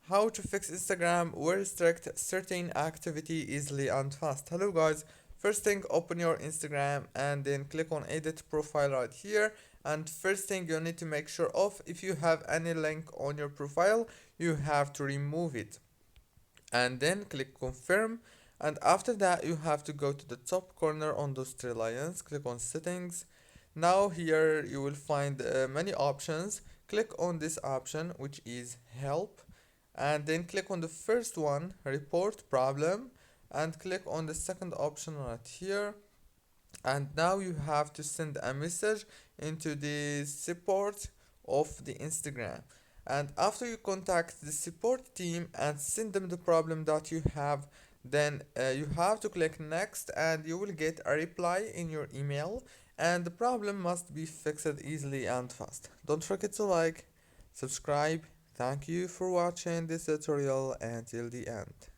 how to fix Instagram will restrict certain activity easily and fast. Hello guys, first thing, open your Instagram and then click on edit profile right here. And first thing you need to make sure of, if you have any link on your profile, you have to remove it. And then click confirm, and after that you have to go to the top corner on those three lines, click on settings. Now here you will find many options. Click on this option which is help, and then click on the first one, report problem, and click on the second option right here. And now you have to send a message into the support of the Instagram. And after you contact the support team and send them the problem that you have, then you have to click next and you will get a reply in your email, and the problem must be fixed easily and fast. Don't forget to like, subscribe. Thank you for watching this tutorial until the end.